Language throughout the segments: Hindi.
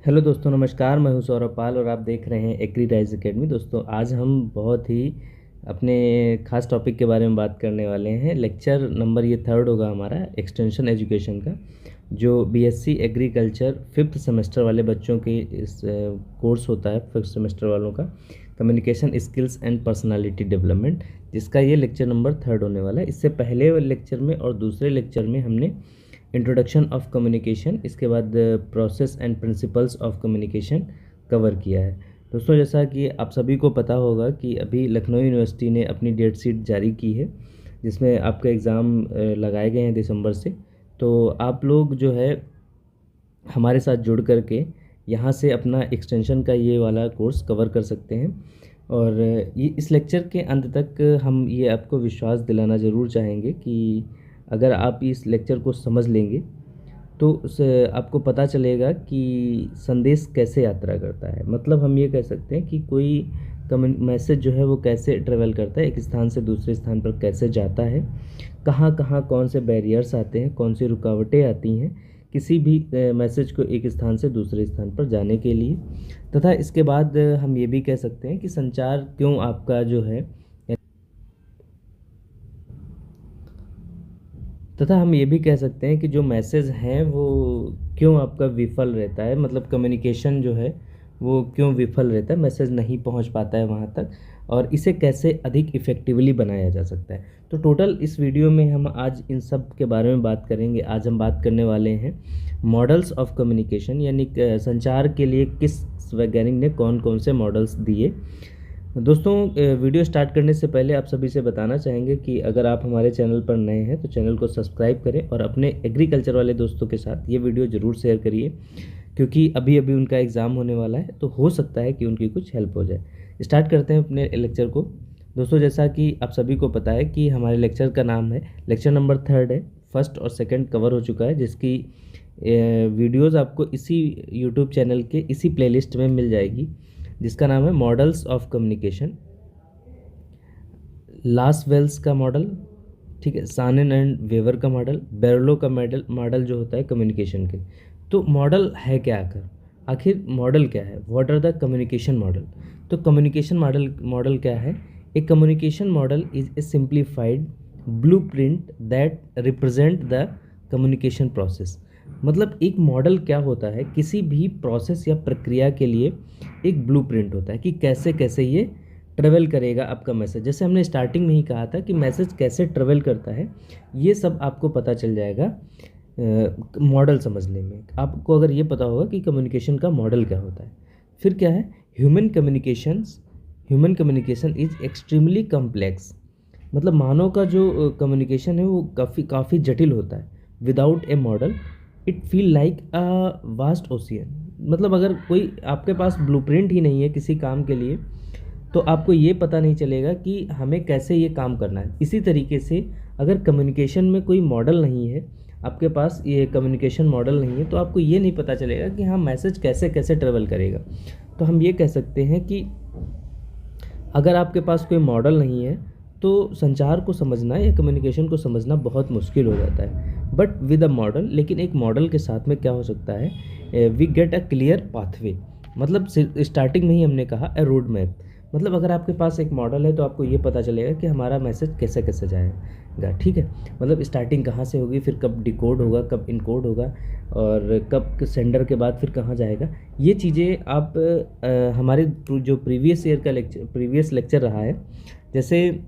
हेलो दोस्तों, नमस्कार। मैं हूं सौरभ पाल और आप देख रहे हैं एग्री राइज एकेडमी। दोस्तों, आज हम बहुत ही अपने खास टॉपिक के बारे में बात करने वाले हैं। लेक्चर नंबर ये थर्ड होगा हमारा एक्सटेंशन एजुकेशन का, जो बीएससी एग्रीकल्चर फिफ्थ सेमेस्टर वाले बच्चों के इस कोर्स होता है, फिफ्थ सेमेस्टर वालों का communication skills and personality development, जिसका ये लेक्चर नंबर थर्ड होने वाला है। इससे पहले लेक्चर में और दूसरे लेक्चर में हमने इंट्रोडक्शन ऑफ कम्युनिकेशन, इसके बाद process and principles of communication cover किया है। दोस्तों, जैसा कि आप सभी को पता होगा कि अभी लखनऊ यूनिवर्सिटी ने अपनी डेट शीट जारी की है, जिसमें आपका एग्ज़ाम लगाए गए हैं दिसंबर से। तो आप लोग जो है हमारे साथ जुड़ करके यहाँ से अपना एक्सटेंशन का ये वाला कोर्स कवर कर सकते हैं। और ये इस लेक्चर के अंत तक हम ये आपको विश्वास दिलाना ज़रूर चाहेंगे कि अगर आप इस लेक्चर को समझ लेंगे तो आपको पता चलेगा कि संदेश कैसे यात्रा करता है। मतलब हम ये कह सकते हैं कि कोई मैसेज जो है वो कैसे ट्रेवल करता है, एक स्थान से दूसरे स्थान पर कैसे जाता है, कहाँ कहाँ कौन से बैरियर्स आते हैं, कौन सी रुकावटें आती हैं किसी भी मैसेज को एक स्थान से दूसरे स्थान पर जाने के लिए। तथा इसके बाद हम ये भी कह सकते हैं कि संचार क्यों आपका जो है तथा हम ये भी कह सकते हैं कि जो मैसेज हैं वो क्यों आपका विफल रहता है, मतलब कम्युनिकेशन जो है वो क्यों विफल रहता है, मैसेज नहीं पहुंच पाता है वहां तक, और इसे कैसे अधिक इफ़ेक्टिवली बनाया जा सकता है। तो टोटल इस वीडियो में हम आज इन सब के बारे में बात करेंगे। आज हम बात करने वाले हैं मॉडल्स ऑफ कम्युनिकेशन, यानी संचार के लिए किस वैज्ञानिक ने कौन कौन से मॉडल्स दिए। दोस्तों, वीडियो स्टार्ट करने से पहले आप सभी से बताना चाहेंगे कि अगर आप हमारे चैनल पर नए हैं तो चैनल को सब्सक्राइब करें और अपने एग्रीकल्चर वाले दोस्तों के साथ ये वीडियो ज़रूर शेयर करिए, क्योंकि अभी अभी उनका एग्ज़ाम होने वाला है, तो हो सकता है कि उनकी कुछ हेल्प हो जाए। स्टार्ट करते हैं अपने लेक्चर को। दोस्तों, जैसा कि आप सभी को पता है कि हमारे लेक्चर का नाम है, लेक्चर नंबर थर्ड है, फर्स्ट और सेकेंड कवर हो चुका है, जिसकी वीडियोज़ आपको इसी यूट्यूब चैनल के इसी प्लेलिस्ट में मिल जाएगी, जिसका नाम है मॉडल्स ऑफ कम्युनिकेशन। लासवेल्स का मॉडल, ठीक है, सानेन एंड वेवर का मॉडल, बेरलो का मॉडल जो होता है कम्युनिकेशन के। तो मॉडल है क्या, आखिर मॉडल क्या है, what are the communication model. तो कम्युनिकेशन मॉडल क्या है? A communication model is a simplified blueprint that represent the communication process. मतलब एक मॉडल क्या होता है? किसी भी प्रोसेस या प्रक्रिया के लिए एक ब्लूप्रिंट होता है कि कैसे कैसे ये ट्रेवल करेगा आपका मैसेज। जैसे हमने स्टार्टिंग में ही कहा था कि मैसेज कैसे ट्रेवल करता है, ये सब आपको पता चल जाएगा मॉडल समझने में। आपको अगर ये पता होगा कि कम्युनिकेशन का मॉडल क्या होता है। फिर क्या है? Human communication is extremely complex. मतलब मानव का जो कम्युनिकेशन है वो काफ़ी जटिल होता है। Without A model it feel like a vast ocean. मतलब अगर कोई आपके पास ब्लूप्रिंट ही नहीं है किसी काम के लिए, तो आपको ये पता नहीं चलेगा कि हमें कैसे ये काम करना है। इसी तरीके से अगर कम्युनिकेशन में कोई मॉडल नहीं है, आपके पास ये कम्युनिकेशन मॉडल नहीं है, तो आपको ये नहीं पता चलेगा कि हाँ मैसेज कैसे कैसे ट्रेवल करेगा। तो हम ये कह सकते हैं कि अगर आपके पास कोई मॉडल नहीं है तो संचार को समझना या कम्युनिकेशन को समझना बहुत मुश्किल हो जाता है। बट विद अ मॉडल, लेकिन एक मॉडल के साथ में क्या हो सकता है? We get a clear pathway. मतलब स्टार्टिंग में ही हमने कहा ए रोड मैप। मतलब अगर आपके पास एक मॉडल है तो आपको ये पता चलेगा कि हमारा मैसेज कैसे कैसे जाएगा, ठीक है। मतलब स्टार्टिंग कहाँ से होगी, फिर कब डिकोड होगा, कब इनकोड होगा, और कब सेंडर के बाद फिर कहाँ जाएगा। ये चीज़ें आप हमारे जो प्रीवियस लेक्चर रहा है, जैसे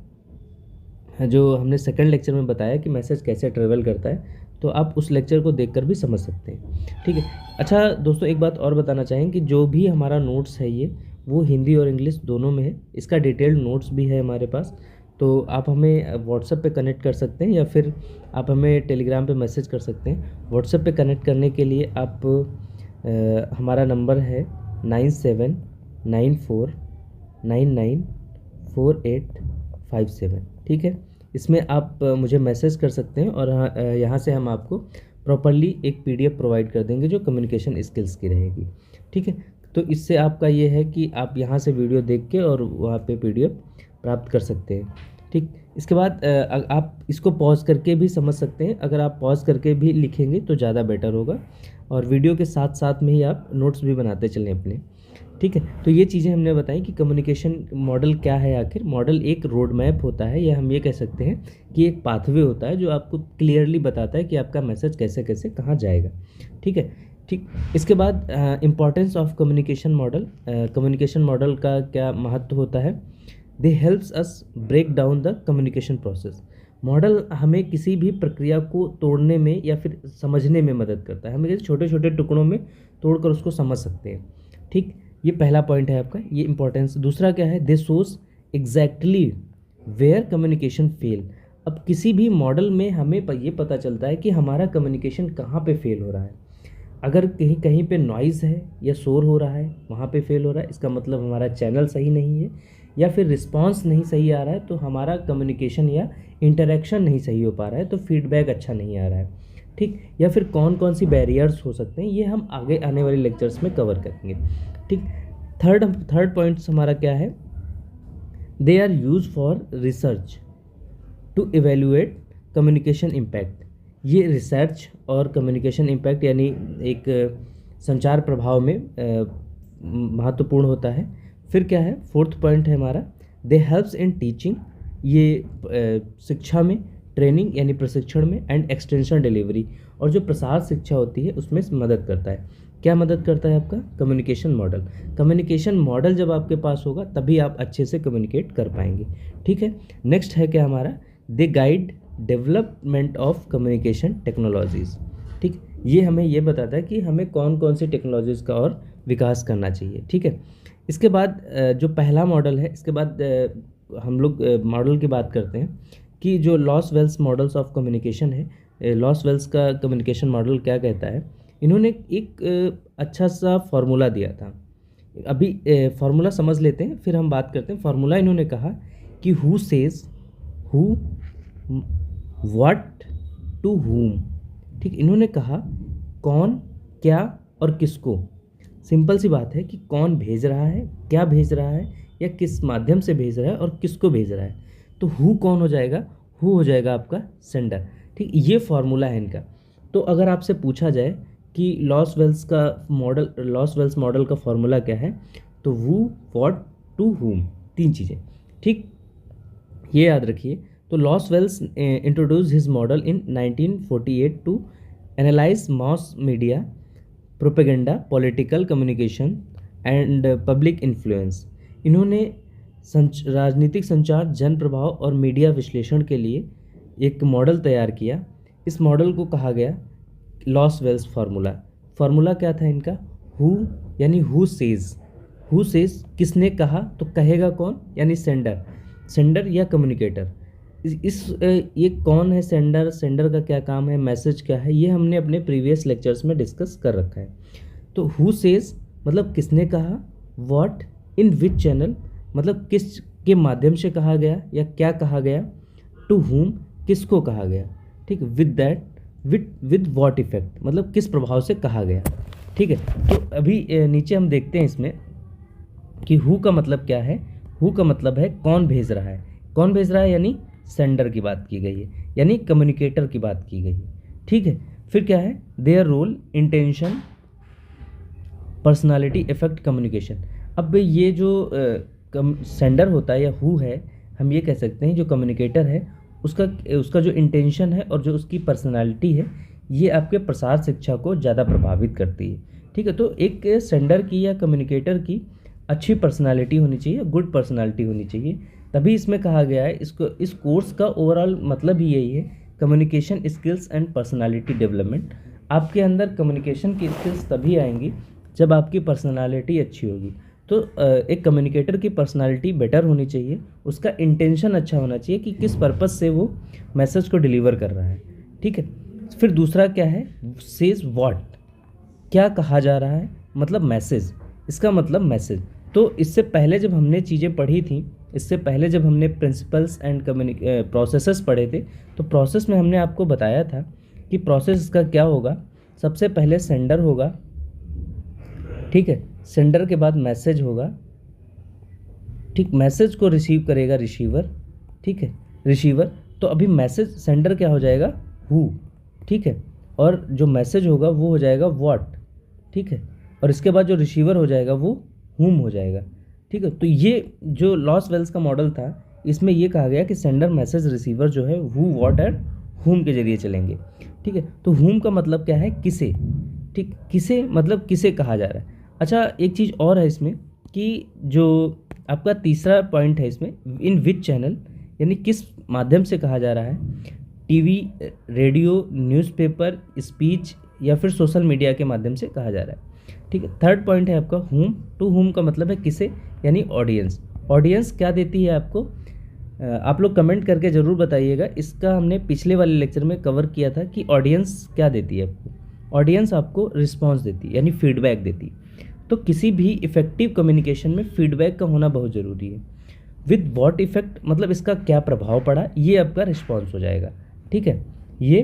जो हमने सेकंड लेक्चर में बताया कि मैसेज कैसे ट्रेवल करता है, तो आप उस लेक्चर को देखकर भी समझ सकते हैं, ठीक है। अच्छा दोस्तों, एक बात और बताना चाहें कि जो भी हमारा नोट्स है ये वो हिंदी और इंग्लिश दोनों में है। इसका डिटेल्ड नोट्स भी है हमारे पास। तो आप हमें व्हाट्सएप पे कनेक्ट कर सकते हैं या फिर आप हमें टेलीग्राम पे मैसेज कर सकते हैं। व्हाट्सएप पे कनेक्ट करने के लिए आप हमारा नंबर है 9794994857, ठीक है। इसमें आप मुझे मैसेज कर सकते हैं और यहाँ से हम आपको प्रॉपरली एक पीडीएफ प्रोवाइड कर देंगे जो कम्युनिकेशन स्किल्स की रहेगी, ठीक है। तो इससे आपका ये है कि आप यहाँ से वीडियो देख के और वहाँ पे पीडीएफ प्राप्त कर सकते हैं, ठीक। इसके बाद आप इसको पॉज करके भी समझ सकते हैं। अगर आप पॉज करके भी लिखेंगे तो ज़्यादा बेटर होगा। और वीडियो के साथ साथ में ही आप नोट्स भी बनाते चलें अपने। ठीक है, तो ये चीज़ें हमने बताई कि कम्युनिकेशन मॉडल क्या है। आखिर मॉडल एक रोड मैप होता है, या हम ये कह सकते हैं कि एक पाथवे होता है जो आपको क्लियरली बताता है कि आपका मैसेज कैसे कैसे कहाँ जाएगा। ठीक है, ठीक। इसके बाद importance of communication model. Communication model का क्या महत्व होता है? They helps us break down the communication process. Model हमें किसी भी प्रक्रिया को तोड़ने में या फिर समझने में मदद करता है। हम इसे छोटे छोटे टुकड़ों में तोड़कर उसको समझ सकते हैं। ठीक, ये पहला पॉइंट है आपका, ये इंपॉर्टेंस। दूसरा क्या है? This shows exactly where communication fail. अब किसी भी मॉडल में हमें ये पता चलता है कि हमारा कम्युनिकेशन कहाँ पे फेल हो रहा है। अगर कहीं कहीं पे नॉइज़ है या शोर हो रहा है, वहाँ पे फेल हो रहा है, इसका मतलब हमारा चैनल सही नहीं है, या फिर रिस्पांस नहीं सही आ रहा है, तो हमारा कम्युनिकेशन या इंटरेक्शन नहीं सही हो पा रहा है, तो फीडबैक अच्छा नहीं आ रहा है। ठीक, या फिर कौन कौन सी बैरियर्स हो सकते हैं, ये हम आगे आने वाले लेक्चर्स में कवर करेंगे। ठीक, थर्ड पॉइंट्स हमारा क्या है? They are use for research to evaluate communication impact. ये रिसर्च और कम्युनिकेशन इम्पैक्ट यानी एक संचार प्रभाव में महत्वपूर्ण होता है। फिर क्या है? फोर्थ पॉइंट है हमारा, दे हेल्प्स इन टीचिंग। ये शिक्षा में, ट्रेनिंग यानी प्रशिक्षण में, एंड एक्सटेंशन डिलीवरी, और जो प्रसार शिक्षा होती है उसमें मदद करता है। क्या मदद करता है आपका? Communication model. कम्युनिकेशन मॉडल जब आपके पास होगा तभी आप अच्छे से कम्युनिकेट कर पाएंगे। ठीक है, नेक्स्ट है क्या हमारा? They guide development of communication technologies. ठीक, ये हमें ये बताता है कि हमें कौन कौन सी टेक्नोलॉजीज़ का और विकास करना चाहिए। ठीक है, इसके बाद जो पहला मॉडल है, इसके बाद हम लोग मॉडल की बात करते हैं कि जो Lasswell's models of communication है। लॉस वेल्स का कम्युनिकेशन मॉडल क्या कहता है? इन्होंने एक अच्छा सा फार्मूला दिया था। अभी फार्मूला समझ लेते हैं, फिर हम बात करते हैं। फार्मूला इन्होंने कहा कि who says who, what, to whom। ठीक, इन्होंने कहा कौन, क्या और किसको। सिंपल सी बात है कि कौन भेज रहा है, क्या भेज रहा है, या किस माध्यम से भेज रहा है, और किसको भेज रहा है। तो हु कौन हो जाएगा? हु हो जाएगा आपका सेंडर। ठीक, ये फार्मूला है इनका। तो अगर आपसे पूछा जाए कि लॉस वेल्स मॉडल का फार्मूला क्या है, तो हु, व्हाट, टू whom, तीन चीज़ें। ठीक, ये याद रखिए। तो Lasswell introduce his model in 1948 to analyse mass media propaganda, political communication and public influence. इन्होंने राजनीतिक संचार, जन प्रभाव और मीडिया विश्लेषण के लिए एक मॉडल तैयार किया। इस मॉडल को कहा गया लॉस वेल्स फार्मूला। फार्मूला क्या था इनका? हु यानी हु सेज किसने कहा, तो कहेगा कौन, यानी सेंडर या कम्युनिकेटर। ये कौन है सेंडर का क्या काम है, मैसेज क्या है, ये हमने अपने प्रीवियस लेक्चर्स में डिस्कस कर रखा है। तो हु सेज मतलब किसने कहा, व्हाट, इन विच चैनल मतलब किस के माध्यम से कहा गया या क्या कहा गया, टू whom किसको कहा गया। ठीक, विद व्हाट इफेक्ट मतलब किस प्रभाव से कहा गया। ठीक है, तो अभी नीचे हम देखते हैं इसमें कि हु का मतलब क्या है। हु का मतलब है कौन भेज रहा है। कौन भेज रहा है यानी सेंडर की बात की गई है, यानी कम्युनिकेटर की बात की गई है। ठीक है, फिर क्या है? Their role, intention, personality, effect, communication. अब ये जो सेंडर होता है या हु है, हम ये कह सकते हैं जो कम्युनिकेटर है उसका जो इंटेंशन है और जो उसकी पर्सनालिटी है, ये आपके प्रसार शिक्षा को ज़्यादा प्रभावित करती है। ठीक है, तो एक सेंडर की या कम्युनिकेटर की अच्छी पर्सनालिटी होनी चाहिए, गुड पर्सनालिटी होनी चाहिए। तभी इसमें कहा गया है, इस कोर्स का ओवरऑल मतलब ही यही है, communication skills and personality development. आपके अंदर कम्युनिकेशन की स्किल्स तभी आएंगी जब आपकी पर्सनालिटी अच्छी होगी। तो एक कम्युनिकेटर की पर्सनालिटी बेटर होनी चाहिए, उसका इंटेंशन अच्छा होना चाहिए कि किस पर्पस से वो मैसेज को डिलीवर कर रहा है। ठीक है, फिर दूसरा क्या है? सेज व्हाट, क्या कहा जा रहा है, मतलब मैसेज, इसका मतलब मैसेज। तो इससे पहले जब हमने चीज़ें पढ़ी थी, इससे पहले जब हमने प्रिंसिपल्स एंड प्रोसेसेस पढ़े थे, तो प्रोसेस में हमने आपको बताया था कि प्रोसेस का क्या होगा। सबसे पहले सेंडर होगा, ठीक है, सेंडर के बाद मैसेज होगा, ठीक, मैसेज को रिसीव करेगा रिसीवर, ठीक है, रिसीवर। तो अभी मैसेज सेंडर क्या हो जाएगा? हु, ठीक है, और जो मैसेज होगा वो हो जाएगा व्हाट, ठीक है, और इसके बाद जो रिसीवर हो जाएगा वो whom हो जाएगा, ठीक है। तो ये जो लॉस वेल्स का मॉडल था, इसमें ये कहा गया कि सेंडर, मैसेज, रिसीवर जो है हु, व्हाट एंड whom के जरिए चलेंगे, ठीक है। तो whom का मतलब क्या है, किसे, ठीक, किसे मतलब किसे कहा जा रहा है। अच्छा, एक चीज़ और है इसमें कि जो आपका तीसरा पॉइंट है इसमें, इन विच चैनल, यानी किस माध्यम से कहा जा रहा है, टीवी, रेडियो, न्यूज़पेपर, स्पीच या फिर सोशल मीडिया के माध्यम से कहा जा रहा है, ठीक है। थर्ड पॉइंट है आपका whom, टू whom का मतलब है किसे, यानी ऑडियंस। ऑडियंस क्या देती है आपको, आप लोग कमेंट करके ज़रूर बताइएगा। इसका हमने पिछले वाले लेक्चर में कवर किया था कि ऑडियंस क्या देती है आपको। ऑडियंस आपको रिस्पॉन्स देती है, यानी फीडबैक देती है। तो किसी भी इफ़ेक्टिव कम्युनिकेशन में फीडबैक का होना बहुत ज़रूरी है। विद वॉट इफ़ेक्ट, मतलब इसका क्या प्रभाव पड़ा, ये आपका रिस्पॉन्स हो जाएगा, ठीक है, ये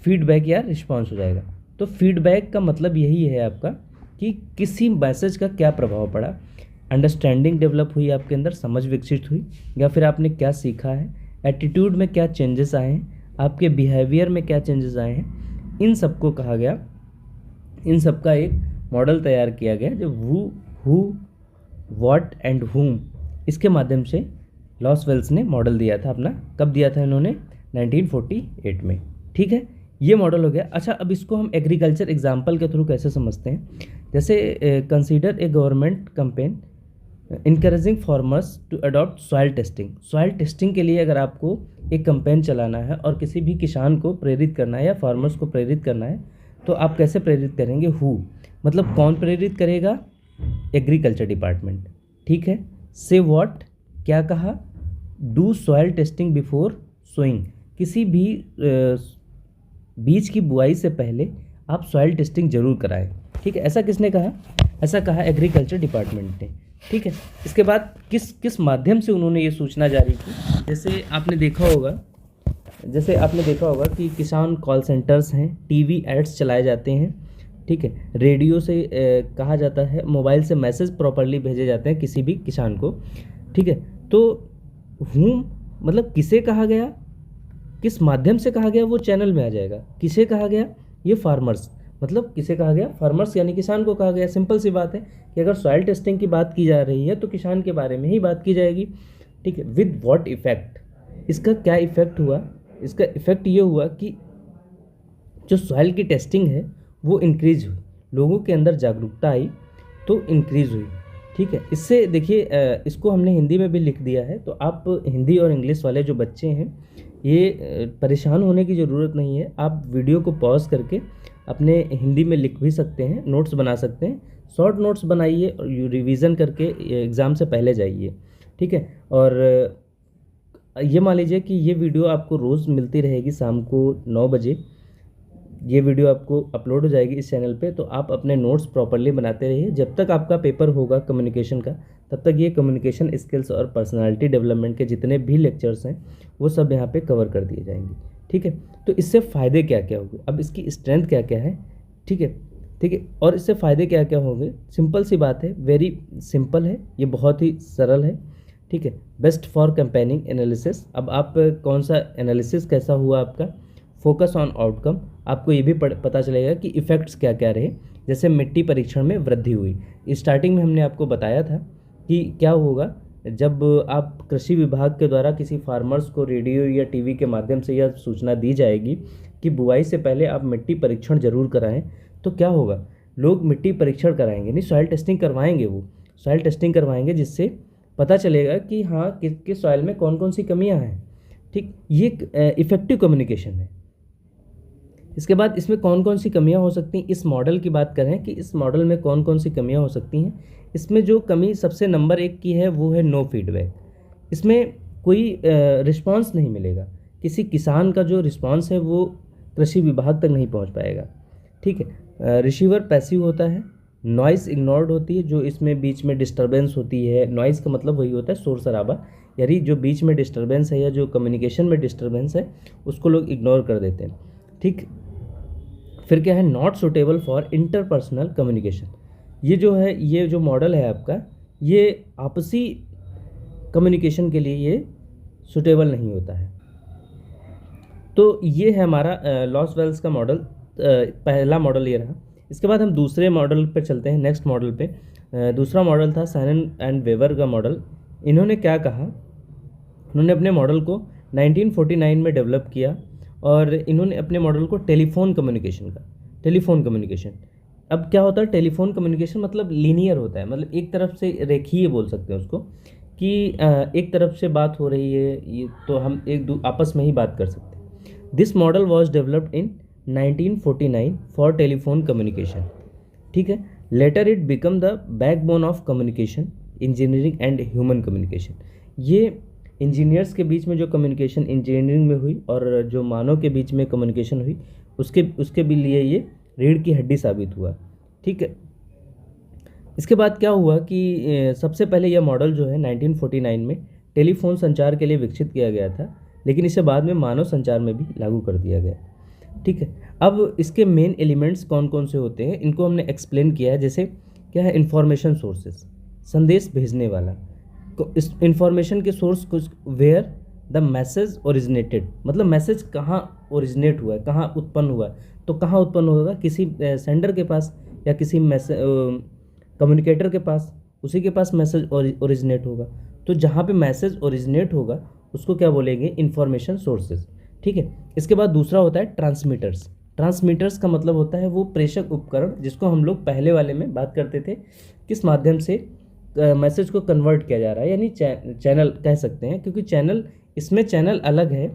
फीडबैक या रिस्पॉन्स हो जाएगा। तो फीडबैक का मतलब यही है आपका कि किसी मैसेज का क्या प्रभाव पड़ा, अंडरस्टैंडिंग डेवलप हुई आपके अंदर, समझ विकसित हुई, या फिर आपने क्या सीखा है, एटीट्यूड में क्या चेंजेस आए हैं, आपके बिहेवियर में क्या चेंजेस आए हैं, इन सबको कहा गया, इन सब का एक मॉडल तैयार किया गया जो हु, व्हाट एंड whom, इसके माध्यम से लॉस वेल्स ने मॉडल दिया था अपना। कब दिया था इन्होंने, 1948 में, ठीक है। ये मॉडल हो गया। अच्छा, अब इसको हम एग्रीकल्चर एग्जाम्पल के थ्रू कैसे समझते हैं, जैसे consider a government campaign encouraging farmers to adopt soil testing. Soil testing के लिए अगर आपको एक कैंपेन चलाना है और किसी भी किसान को प्रेरित करना है या फार्मर्स को प्रेरित करना है, तो आप कैसे प्रेरित करेंगे, हु, मतलब कौन प्रेरित करेगा, एग्रीकल्चर डिपार्टमेंट, ठीक है। से व्हाट, क्या कहा, do soil testing before sowing, किसी भी बीज की बुआई से पहले आप सॉइल टेस्टिंग जरूर कराएं, ठीक है। ऐसा किसने कहा, ऐसा कहा एग्रीकल्चर डिपार्टमेंट ने, ठीक है। इसके बाद किस किस माध्यम से उन्होंने ये सूचना जारी की, जैसे आपने देखा होगा कि किसान कॉल सेंटर्स हैं, टीवी एड्स चलाए जाते हैं, ठीक है, रेडियो से कहा जाता है, मोबाइल से मैसेज प्रॉपरली भेजे जाते हैं किसी भी किसान को, ठीक है। तो whom मतलब किसे कहा गया, किस माध्यम से कहा गया, वो चैनल में आ जाएगा। किसे कहा गया, ये फार्मर्स, मतलब किसे कहा गया, फार्मर्स यानी किसान को कहा गया। सिंपल सी बात है कि अगर सॉइल टेस्टिंग की बात की जा रही है तो किसान के बारे में ही बात की जाएगी, ठीक है। विद व्हाट इफेक्ट, इसका क्या इफेक्ट हुआ, इसका इफेक्ट ये हुआ कि जो सॉइल की टेस्टिंग है वो इंक्रीज हुई, लोगों के अंदर जागरूकता आई तो इंक्रीज हुई, ठीक है। इससे देखिए, इसको हमने हिंदी में भी लिख दिया है, तो आप हिंदी और इंग्लिश वाले जो बच्चे हैं ये परेशान होने की ज़रूरत नहीं है। आप वीडियो को पॉज करके अपने हिंदी में लिख भी सकते हैं, नोट्स बना सकते हैं, शॉर्ट नोट्स बनाइए और रिवीजन करके एग्ज़ाम से पहले जाइए, ठीक है। और ये मान लीजिए कि ये वीडियो आपको रोज़ मिलती रहेगी शाम को 9 बजे, ये वीडियो आपको अपलोड हो जाएगी इस चैनल पे, तो आप अपने नोट्स प्रॉपरली बनाते रहिए। जब तक आपका पेपर होगा कम्युनिकेशन का, तब तक ये कम्युनिकेशन स्किल्स और पर्सनालिटी डेवलपमेंट के जितने भी लेक्चर्स हैं वो सब यहाँ पे कवर कर दिए जाएंगे, ठीक है। तो इससे फ़ायदे क्या क्या होंगे, अब इसकी स्ट्रेंथ क्या क्या है, ठीक है, ठीक है, और इससे फ़ायदे क्या क्या होंगे। सिंपल सी बात है, वेरी सिंपल है, ये बहुत ही सरल है, ठीक है। बेस्ट फॉर कैंपेनिंग एनालिसिस, अब आप कौन सा एनालिसिस कैसा हुआ आपका, फोकस ऑन आउटकम, आपको ये भी पता चलेगा कि इफ़ेक्ट्स क्या क्या रहे। जैसे मिट्टी परीक्षण में वृद्धि हुई, स्टार्टिंग में हमने आपको बताया था कि क्या होगा जब आप कृषि विभाग के द्वारा किसी फार्मर्स को रेडियो या टीवी के माध्यम से यह सूचना दी जाएगी कि बुआई से पहले आप मिट्टी परीक्षण जरूर कराएं, तो क्या होगा, लोग मिट्टी परीक्षण कराएंगे, नहीं सॉइल टेस्टिंग करवाएंगे, वो सॉइल टेस्टिंग करवाएंगे, जिससे पता चलेगा कि हाँ किस सॉइल में कौन कौन सी कमियाँ हैं, ठीक। ये इफ़ेक्टिव कम्युनिकेशन है। इसके बाद इसमें कौन कौन सी कमियां हो सकती हैं, इस मॉडल की बात करें कि इस मॉडल में कौन कौन सी कमियां हो सकती हैं। इसमें जो कमी सबसे नंबर 1 की है वो है नो फीडबैक। इसमें कोई रिस्पांस नहीं मिलेगा, किसी किसान का जो रिस्पांस है वो कृषि विभाग तक नहीं पहुंच पाएगा, ठीक है। रिसीवर पैसिव होता है, नॉइस इग्नोर्ड होती है, जो इसमें बीच में डिस्टर्बेंस होती है। नॉइस का मतलब वही होता है शोर शराबा, यानी जो बीच में डिस्टर्बेंस है या जो कम्युनिकेशन में डिस्टर्बेंस है उसको लोग इग्नोर कर देते हैं, ठीक। फिर क्या है, not suitable for interpersonal communication, ये जो है, ये जो मॉडल है आपका, ये आपसी कम्युनिकेशन के लिए ये सुटेबल नहीं होता है। तो ये है हमारा लॉस वेल्स का मॉडल पहला मॉडल ये रहा। इसके बाद हम दूसरे मॉडल पे चलते हैं, नेक्स्ट मॉडल पे। दूसरा मॉडल था साइमन एंड वेवर का मॉडल। इन्होंने क्या कहा, उन्होंने अपने मॉडल को 1949 में डेवलप किया और इन्होंने अपने मॉडल को टेलीफोन कम्युनिकेशन। अब क्या होता है टेलीफोन कम्युनिकेशन, मतलब लीनियर होता है, मतलब एक तरफ से रेखीय बोल सकते हैं उसको, कि एक तरफ से बात हो रही है ये तो हम आपस में ही बात कर सकते हैं। This model was developed in 1949 for telephone communication. ठीक है, later it become the backbone of communication, engineering and human communication. ये इंजीनियर्स के बीच में जो कम्युनिकेशन इंजीनियरिंग में हुई और जो मानव के बीच में कम्युनिकेशन हुई, उसके भी लिए ये रीढ़ की हड्डी साबित हुआ। ठीक है, इसके बाद क्या हुआ कि सबसे पहले यह मॉडल जो है 1949 में टेलीफोन संचार के लिए विकसित किया गया था, लेकिन इसे बाद में मानव संचार में भी लागू कर दिया गया। ठीक है, अब इसके मेन एलिमेंट्स कौन कौन से होते हैं इनको हमने एक्सप्लेन किया है। जैसे क्या है, इंफॉर्मेशन सोर्सेस, संदेश भेजने वाला, इस इंफॉर्मेशन के सोर्स कुछ, वेयर द मैसेज ओरिजिनेटेड, मतलब मैसेज कहाँ ओरिजिनेट हुआ है, कहाँ उत्पन्न हुआ है, तो कहाँ उत्पन्न होगा, किसी सेंडर के पास या किसी कम्युनिकेटर के पास, उसी के पास मैसेज ओरिजिनेट होगा। तो जहाँ पे मैसेज ओरिजिनेट होगा उसको क्या बोलेंगे, इंफॉर्मेशन सोर्सेज। ठीक है, इसके बाद दूसरा होता है ट्रांसमीटर्स का मतलब होता है वो प्रेषक उपकरण, जिसको हम लोग पहले वाले में बात करते थे, किस माध्यम से मैसेज को कन्वर्ट किया जा रहा है, यानी चैनल कह सकते हैं, क्योंकि चैनल, इसमें चैनल अलग है।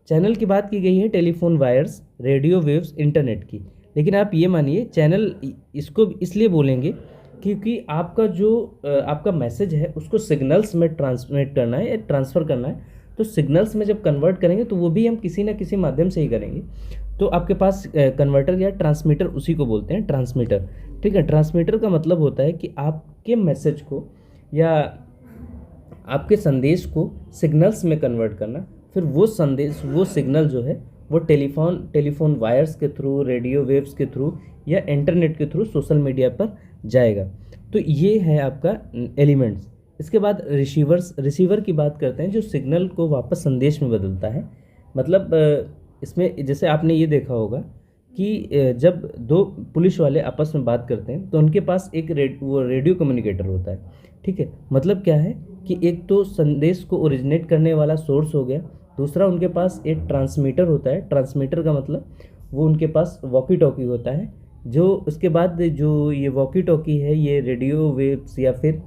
चैनल की बात की गई है telephone wires, radio waves, internet की, लेकिन आप ये मानिए चैनल इसको इसलिए बोलेंगे क्योंकि आपका जो आपका मैसेज है उसको सिग्नल्स में ट्रांसमिट करना है या ट्रांसफ़र करना है, तो सिग्नल्स में जब कन्वर्ट करेंगे तो वो भी हम किसी ना किसी माध्यम से ही करेंगे। तो आपके पास कन्वर्टर या ट्रांसमीटर, उसी को बोलते हैं ट्रांसमीटर। ठीक है, ट्रांसमीटर का मतलब होता है कि आपके मैसेज को या आपके संदेश को सिग्नल्स में कन्वर्ट करना, फिर वो संदेश, वो सिग्नल जो है वो टेलीफोन वायर्स के थ्रू, रेडियो वेव्स के थ्रू या इंटरनेट के थ्रू सोशल मीडिया पर जाएगा। तो ये है आपका एलिमेंट्स। इसके बाद रिसीवर की बात करते हैं, जो सिग्नल को वापस संदेश में बदलता है। मतलब इसमें जैसे आपने ये देखा होगा कि जब दो पुलिस वाले आपस में बात करते हैं तो उनके पास एक रेडियो कम्युनिकेटर होता है। ठीक है, मतलब क्या है कि एक तो संदेश को ओरिजिनेट करने वाला सोर्स हो गया, दूसरा उनके पास एक ट्रांसमीटर होता है। ट्रांसमीटर का मतलब वो उनके पास वॉकी टॉकी होता है, जो उसके बाद जो ये वॉकी टॉकी है ये रेडियो वेव्स या फिर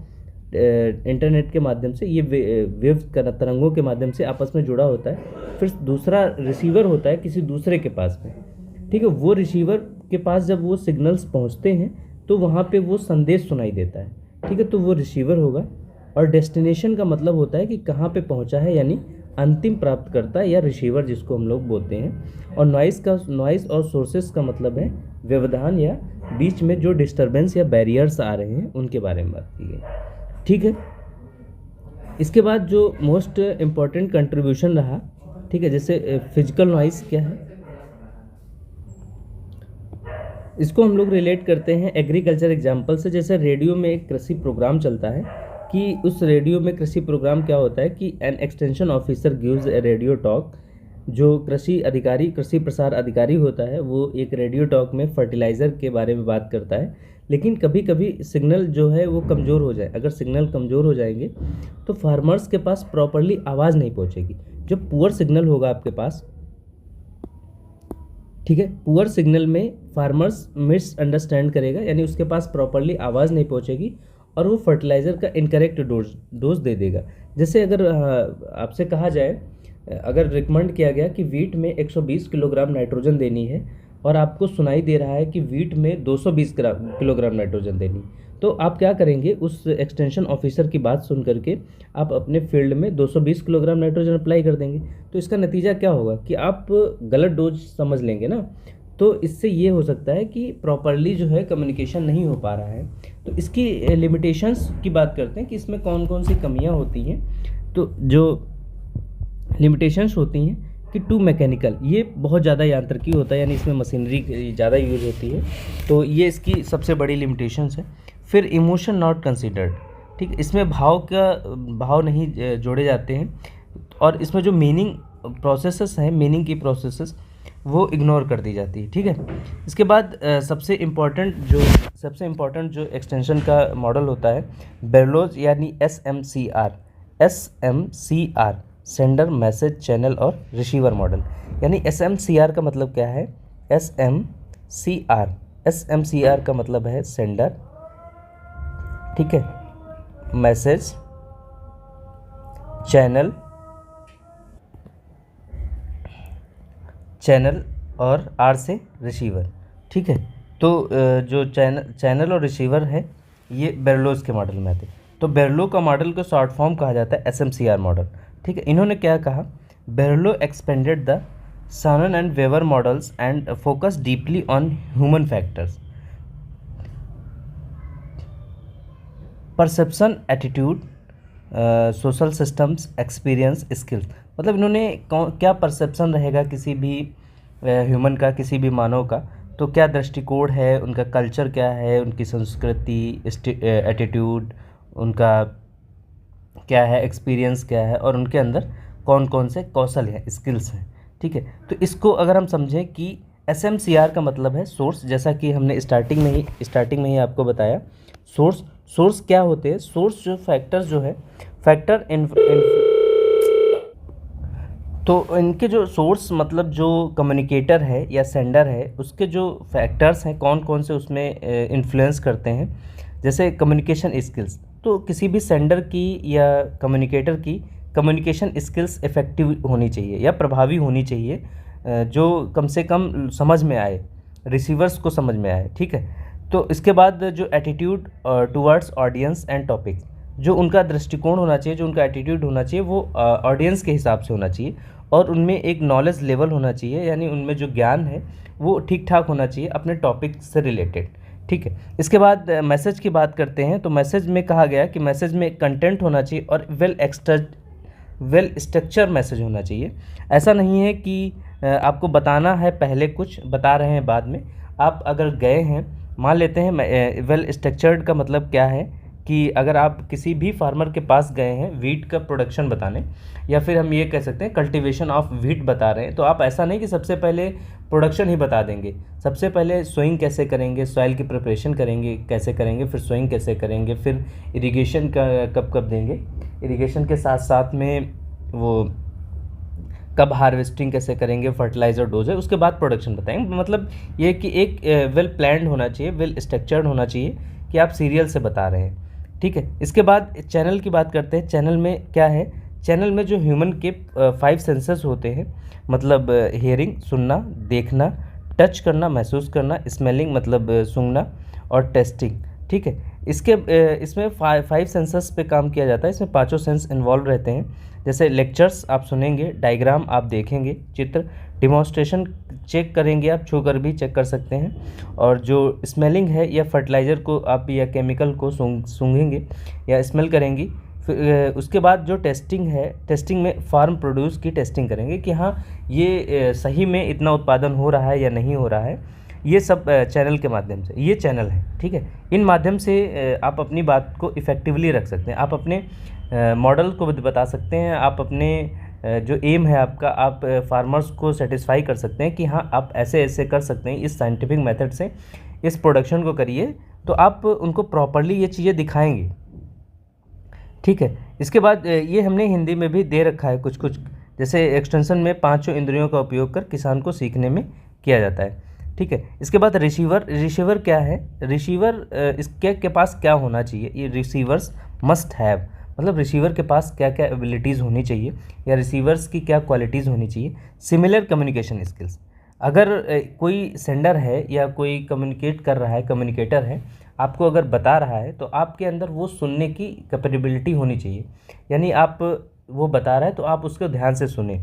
इंटरनेट के माध्यम से, ये वेव्स तरंगों के माध्यम से आपस में जुड़ा होता है। फिर दूसरा रिसीवर होता है किसी दूसरे के पास में। ठीक है, वो रिसीवर के पास जब वो सिग्नल्स पहुंचते हैं तो वहाँ पे वो संदेश सुनाई देता है। ठीक है, तो वो रिसीवर होगा। और डेस्टिनेशन का मतलब होता है कि कहाँ पे पहुँचा है, यानी अंतिम प्राप्तकर्ता या रिसीवर जिसको हम लोग बोलते हैं। और नॉइस और सोर्सेस का मतलब है व्यवधान या बीच में जो डिस्टरबेंस या बैरियर्स आ रहे हैं उनके बारे में बात की गई। ठीक है, इसके बाद जो मोस्ट इम्पॉर्टेंट कंट्रीब्यूशन रहा, ठीक है, जैसे फिजिकल नॉइस क्या है, इसको हम लोग रिलेट करते हैं एग्रीकल्चर एग्जाम्पल से। जैसे रेडियो में एक कृषि प्रोग्राम चलता है कि उस रेडियो में कृषि प्रोग्राम क्या होता है कि an extension officer gives A radio talk. जो कृषि प्रसार अधिकारी होता है वो एक रेडियो टॉक में फर्टिलाइज़र के बारे में बात करता है। लेकिन कभी कभी सिग्नल जो है वो कमज़ोर हो जाए, अगर सिग्नल कमज़ोर हो जाएंगे तो फार्मर्स के पास प्रॉपरली आवाज़ नहीं पहुंचेगी। जो पुअर सिग्नल होगा आपके पास, ठीक है, पुअर सिग्नल में फार्मर्स मिसअंडरस्टैंड करेगा, यानी उसके पास प्रॉपरली आवाज़ नहीं पहुंचेगी और वो फर्टिलाइज़र का इनकरेक्ट डोज दे देगा। जैसे अगर आपसे कहा जाए, अगर रिकमेंड किया गया कि वीट में 120 किलोग्राम नाइट्रोजन देनी है और आपको सुनाई दे रहा है कि वीट में 220 किलोग्राम नाइट्रोजन देनी, तो आप क्या करेंगे, उस एक्सटेंशन ऑफिसर की बात सुन करके आप अपने फील्ड में 220 किलोग्राम नाइट्रोजन अप्लाई कर देंगे। तो इसका नतीजा क्या होगा कि आप गलत डोज समझ लेंगे ना। तो इससे ये हो सकता है कि प्रॉपरली जो है कम्युनिकेशन नहीं हो पा रहा है। तो इसकी लिमिटेशंस की बात करते हैं कि इसमें कौन कौन सी कमियां होती हैं। तो जो लिमिटेशंस होती हैं कि टू मैकेनिकल, ये बहुत ज़्यादा यांत्रिकी होता है, यानी इसमें मशीनरी ज़्यादा यूज़ होती है, तो ये इसकी सबसे बड़ी लिमिटेशंस है। फिर इमोशन नॉट कंसिडर्ड, ठीक, इसमें भाव नहीं जोड़े जाते हैं। और इसमें जो मीनिंग प्रोसेसेस हैं, मीनिंग की प्रोसेसेस वो इग्नोर कर दी जाती है। ठीक है, इसके बाद सबसे इम्पोर्टेंट जो एक्सटेंशन का मॉडल होता है बेरलोज यानी S M C R, sender message channel और रिसीवर मॉडल। यानी एस एम सी आर का मतलब क्या है? एस एम सी आर का मतलब है सेंडर, ठीक है, मैसेज चैनल और आर से रिसीवर। ठीक है, तो जो चैनल और रिसीवर है ये बेरलोज के मॉडल में आते हैं। तो बेरलो का मॉडल को शॉर्ट फॉर्म कहा जाता है एसएमसीआर मॉडल। ठीक है, इन्होंने क्या कहा? Berlo expanded the Shannon and Weaver models and focus deeply on human factors, perception, attitude, social systems, experience, skills. मतलब इन्होंने क्या परसेप्शन रहेगा किसी भी ह्यूमन का, किसी भी मानव का, तो क्या दृष्टिकोण है उनका, कल्चर क्या है, उनकी संस्कृति, एटीट्यूड उनका क्या है, एक्सपीरियंस क्या है, और उनके अंदर कौन कौन से कौशल हैं, स्किल्स हैं। ठीक है, तो इसको अगर हम समझें कि एसएमसीआर का मतलब है सोर्स, जैसा कि हमने स्टार्टिंग में ही आपको बताया। सोर्स क्या होते हैं? सोर्स जो फैक्टर्स जो है, फैक्टर तो इनके जो सोर्स मतलब जो कम्युनिकेटर है या सेंडर है, उसके जो फैक्टर्स हैं कौन कौन से उसमें इन्फ्लुएंस करते हैं। जैसे कम्युनिकेशन स्किल्स, तो किसी भी सेंडर की या कम्युनिकेटर की कम्युनिकेशन स्किल्स इफ़ेक्टिव होनी चाहिए या प्रभावी होनी चाहिए, जो कम से कम समझ में आए, रिसीवर्स को समझ में आए। ठीक है, तो इसके बाद जो attitude towards audience and topics, जो उनका दृष्टिकोण होना चाहिए, जो उनका एटीट्यूड होना चाहिए, वो ऑडियंस के हिसाब से होना चाहिए, और उनमें एक नॉलेज लेवल होना चाहिए, यानी उनमें जो ज्ञान है वो ठीक ठाक होना चाहिए अपने टॉपिक से रिलेटेड। ठीक है, इसके बाद मैसेज की बात करते हैं। तो मैसेज में कहा गया कि मैसेज में कंटेंट होना चाहिए और वेल स्ट्रक्चर मैसेज होना चाहिए। ऐसा नहीं है कि आपको बताना है पहले, कुछ बता रहे हैं बाद में। आप अगर गए हैं, मान लेते हैं वेल स्ट्रक्चर्ड का मतलब क्या है कि अगर आप किसी भी फार्मर के पास गए हैं वीट का प्रोडक्शन बताने, या फिर हम ये कह सकते हैं कल्टीवेशन ऑफ वीट बता रहे हैं, तो आप ऐसा नहीं कि सबसे पहले प्रोडक्शन ही बता देंगे। सबसे पहले सोइंग कैसे करेंगे, सॉइल की प्रिपरेशन करेंगे कैसे करेंगे, फिर सोइंग कैसे करेंगे, फिर इरिगेशन का कब देंगे, इरिगेशन के साथ साथ में वो कब हार्वेस्टिंग कैसे करेंगे, फर्टिलाइज़र डोज है, उसके बाद प्रोडक्शन बताएंगे। मतलब ये कि एक वेल प्लान्ड होना चाहिए, वेल स्ट्रक्चर्ड होना चाहिए कि आप सीरियल से बता रहे हैं। ठीक है, इसके बाद चैनल की बात करते हैं। चैनल में क्या है? चैनल में जो ह्यूमन के 5 सेंसेस होते हैं, मतलब हियरिंग सुनना, देखना, टच करना महसूस करना, स्मेलिंग मतलब सूंघना, और टेस्टिंग। ठीक है, इसमें 5 सेंसेस पे काम किया जाता है। इसमें 5 सेंस इन्वॉल्व रहते हैं। जैसे लेक्चर्स आप सुनेंगे, डायग्राम आप देखेंगे, चित्र, डिमॉन्स्ट्रेशन चेक करेंगे, आप छू कर भी चेक कर सकते हैं, और जो स्मेलिंग है या फर्टिलाइज़र को आप या केमिकल को सूंघेंगे या स्मेल करेंगी। फिर उसके बाद जो टेस्टिंग है, टेस्टिंग में फार्म प्रोड्यूस की टेस्टिंग करेंगे कि हाँ ये सही में इतना उत्पादन हो रहा है या नहीं हो रहा है। ये सब चैनल के माध्यम से, ये चैनल है। ठीक है, इन माध्यम से आप अपनी बात को इफ़ेक्टिवली रख सकते हैं, आप अपने मॉडल को बता सकते हैं, आप अपने जो एम है आपका, आप फार्मर्स को सेटिस्फाई कर सकते हैं कि हाँ आप ऐसे ऐसे कर सकते हैं, इस साइंटिफिक मेथड से इस प्रोडक्शन को करिए, तो आप उनको प्रॉपरली ये चीज़ें दिखाएंगे। ठीक है, इसके बाद ये हमने हिंदी में भी दे रखा है कुछ कुछ, जैसे एक्सटेंशन में 5 इंद्रियों का उपयोग कर किसान को सीखने में किया जाता है। ठीक है, इसके बाद रिसीवर क्या है? रिसीवर इसके पास क्या होना चाहिए? ये रिसीवर्स मस्ट हैव, मतलब रिसीवर के पास क्या क्या एबिलिटीज़ होनी चाहिए या रिसीवर्स की क्या क्वालिटीज़ होनी चाहिए। सिमिलर कम्युनिकेशन स्किल्स, अगर कोई सेंडर है या कोई कम्युनिकेट कर रहा है, कम्युनिकेटर है, आपको अगर बता रहा है, तो आपके अंदर वो सुनने की कैपेबिलिटी होनी चाहिए। यानी आप वो बता रहा है तो आप उसको ध्यान से सुने।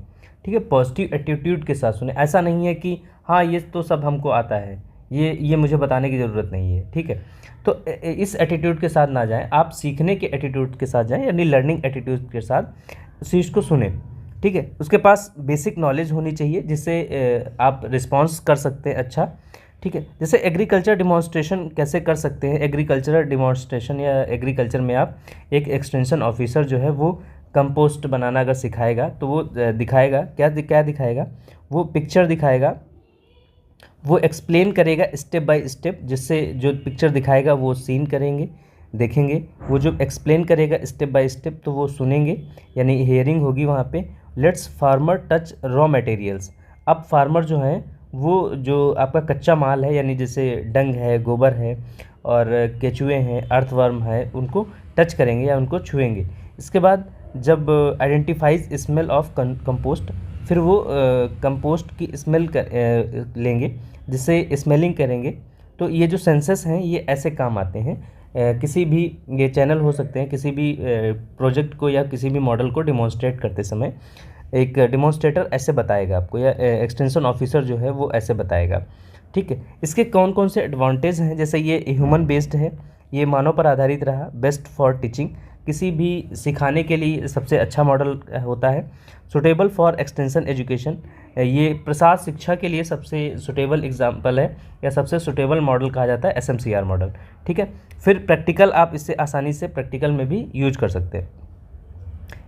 ठीक है, पॉजिटिव एटीट्यूड के साथ सुने। ऐसा नहीं है कि हाँ ये तो सब हमको आता है, ये मुझे बताने की ज़रूरत नहीं है। ठीक है, तो इस एटीट्यूड के साथ ना जाएं, आप सीखने के एटीट्यूड के साथ जाएं, यानी लर्निंग एटीट्यूड के साथ उस चीज़ को सुने। ठीक है, उसके पास बेसिक नॉलेज होनी चाहिए जिससे आप रिस्पॉन्स कर सकते हैं अच्छा। ठीक है, जैसे एग्रीकल्चर डिमॉन्स्ट्रेशन कैसे कर सकते हैं, एग्रीकल्चरल डिमॉन्स्ट्रेशन या एग्रीकल्चर में आप एक एक्सटेंशन ऑफिसर जो है वो कंपोस्ट बनाना अगर सिखाएगा तो वो दिखाएगा क्या क्या दिखाएगा, वो पिक्चर दिखाएगा, वो एक्सप्लेन करेगा स्टेप बाय स्टेप, जिससे जो पिक्चर दिखाएगा वो सीन करेंगे, देखेंगे, वो जो एक्सप्लेन करेगा स्टेप बाय स्टेप तो वो सुनेंगे, यानी हियरिंग होगी वहाँ पे। Let's farmer touch raw materials. अब फार्मर जो है वो जो आपका कच्चा माल है, यानी जैसे डंग है, गोबर है और केचुए हैं, अर्थवर्म है, उनको टच करेंगे या उनको छुएंगे। इसके बाद जब आइडेंटिफाइज स्मेल ऑफ कंपोस्ट, फिर वो कंपोस्ट की स्मेल लेंगे, जिससे स्मेलिंग करेंगे। तो ये जो सेंसस हैं ये ऐसे काम आते हैं। किसी भी ये चैनल हो सकते हैं, किसी भी प्रोजेक्ट को या किसी भी मॉडल को डिमॉन्स्ट्रेट करते समय एक डिमॉन्स्ट्रेटर ऐसे बताएगा आपको, या एक्सटेंशन ऑफिसर जो है वो ऐसे बताएगा। ठीक है, इसके कौन कौन से एडवांटेज हैं, जैसे ये ह्यूमन बेस्ड है, ये मानव पर आधारित रहा, बेस्ट फॉर टीचिंग, किसी भी सिखाने के लिए सबसे अच्छा मॉडल होता है। सुटेबल फॉर एक्सटेंशन एजुकेशन, ये प्रसार शिक्षा के लिए सबसे सुटेबल एग्जाम्पल है या सबसे सुटेबल मॉडल कहा जाता है SMCR मॉडल। ठीक है, फिर प्रैक्टिकल, आप इससे आसानी से प्रैक्टिकल में भी यूज कर सकते हैं।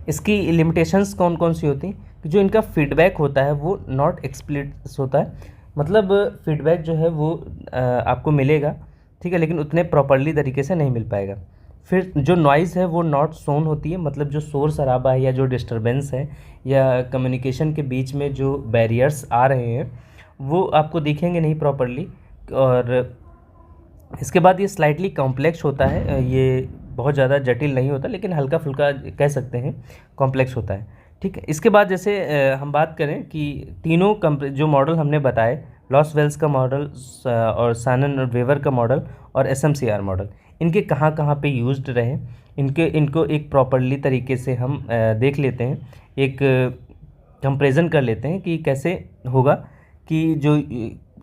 इसकी लिमिटेशंस कौन कौन सी होती हैं, कि जो इनका फीडबैक होता है वो नॉट एक्सप्लिसिट होता है, मतलब फीडबैक जो है वो आपको मिलेगा, ठीक है, लेकिन उतने प्रॉपरली तरीके से नहीं मिल पाएगा। फिर जो नॉइज़ है वो नॉट सोन होती है, मतलब जो शोर शराबा है या जो डिस्टरबेंस है या कम्युनिकेशन के बीच में जो बैरियर्स आ रहे हैं वो आपको दिखेंगे नहीं प्रॉपरली। और इसके बाद ये स्लाइटली कॉम्प्लेक्स होता है, ये बहुत ज़्यादा जटिल नहीं होता, लेकिन हल्का फुल्का कह सकते हैं कॉम्प्लेक्स होता है। ठीक है, इसके बाद जैसे हम बात करें कि तीनों जो मॉडल हमने बताए, लॉस वेल्स का मॉडल और सानन और वेवर का मॉडल और SMCR मॉडल, इनके कहाँ कहाँ पे यूज्ड रहे, इनको एक प्रॉपरली तरीके से हम देख लेते हैं, एक कंपेरिजन कर लेते हैं कि कैसे होगा। कि जो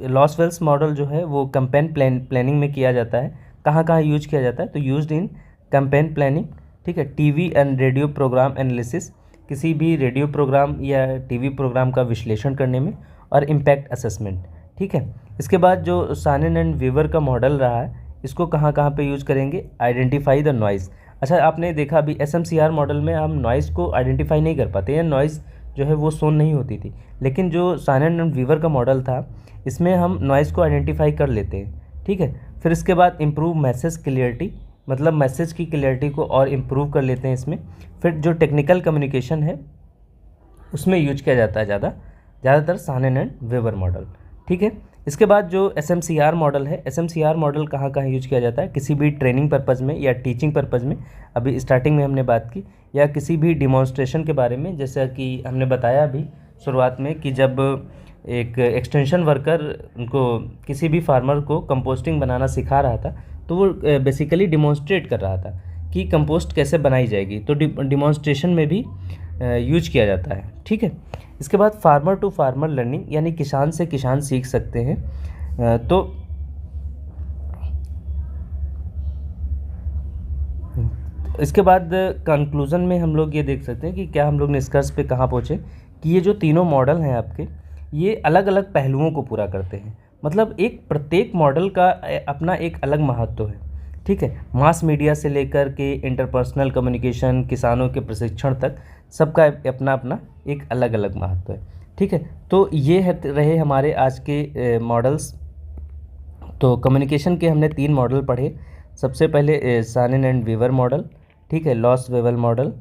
लॉस वेल्स मॉडल जो है वो कैंपेन प्लानिंग में किया जाता है, कहाँ कहाँ यूज किया जाता है, तो यूज्ड इन कैंपेन प्लानिंग। ठीक है, TV and radio programme analysis, किसी भी रेडियो प्रोग्राम या TV प्रोग्राम का विश्लेषण करने में, और इम्पैक्ट असेसमेंट। ठीक है, इसके बाद जो सानन एंड वीवर का मॉडल रहा है, इसको कहाँ कहाँ पे यूज़ करेंगे, आइडेंटिफाई द नॉइज़। अच्छा, आपने देखा अभी SMCR मॉडल में हम नॉइज़ को आइडेंटिफाई नहीं कर पाते, या नॉइज़ जो है वो सोन नहीं होती थी, लेकिन जो सानन एंड वीवर का मॉडल था इसमें हम नॉइज़ को आइडेंटिफाई कर लेते हैं। ठीक है, फिर इसके बाद इम्प्रूव मैसेज क्लियरिटी, मतलब मैसेज की क्लियरिटी को और इम्प्रूव कर लेते हैं इसमें। फिर जो टेक्निकल कम्युनिकेशन है उसमें यूज किया जाता है ज़्यादातर सानन एंड वेवर मॉडल। ठीक है, इसके बाद जो SMCR मॉडल है, SMCR मॉडल कहाँ कहाँ यूज किया जाता है, किसी भी ट्रेनिंग पर्पज़ में या टीचिंग पर्पज़ में, अभी स्टार्टिंग में हमने बात की, या किसी भी डिमॉन्स्ट्रेशन के बारे में, जैसा कि हमने बताया अभी शुरुआत में कि जब एक एक्सटेंशन वर्कर उनको किसी भी फार्मर को कंपोस्टिंग बनाना सिखा रहा था, तो वो बेसिकली डिमॉन्स्ट्रेट कर रहा था कि कंपोस्ट कैसे बनाई जाएगी, तो डिमॉन्स्ट्रेशन में भी यूज किया जाता है। ठीक है, इसके बाद फार्मर टू फार्मर लर्निंग, यानी किसान से किसान सीख सकते हैं। तो इसके बाद कंक्लूज़न में हम लोग ये देख सकते हैं कि क्या हम लोग निष्कर्ष पे कहाँ पहुँचे, कि ये जो तीनों मॉडल हैं आपके, ये अलग अलग पहलुओं को पूरा करते हैं, मतलब एक प्रत्येक मॉडल का अपना एक अलग महत्व है। ठीक है, मास मीडिया से लेकर के इंटरपर्सनल कम्युनिकेशन, किसानों के प्रशिक्षण तक, सबका अपना अपना एक अलग अलग महत्व है। ठीक है, तो ये रहे हमारे आज के मॉडल्स। तो कम्युनिकेशन के हमने 3 मॉडल पढ़े। सबसे पहले सानन एंड वीवर मॉडल, ठीक है, लॉस वेवल मॉडल,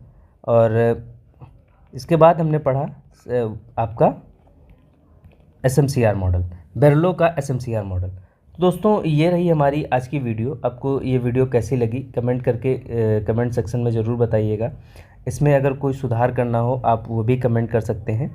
और इसके बाद हमने पढ़ा आपका SMCR मॉडल, बेरलो का SMCR मॉडल। तो दोस्तों, ये रही हमारी आज की वीडियो। आपको ये वीडियो कैसी लगी कमेंट करके कमेंट सेक्शन में ज़रूर बताइएगा। इसमें अगर कोई सुधार करना हो आप वो भी कमेंट कर सकते हैं,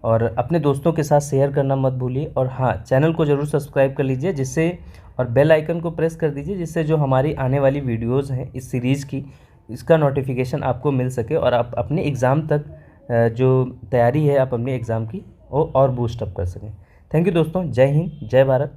और अपने दोस्तों के साथ शेयर करना मत भूलिए। और हाँ, चैनल को ज़रूर सब्सक्राइब कर लीजिए, जिससे, और बेल आइकन को प्रेस कर दीजिए, जिससे जो हमारी आने वाली वीडियोज़ हैं इस सीरीज़ की, इसका नोटिफिकेशन आपको मिल सके, और आप अपने एग्ज़ाम तक जो तैयारी है आप अपने एग्ज़ाम की वो और बूस्ट अप कर सकें। थैंक यू दोस्तों, जय हिंद, जय भारत।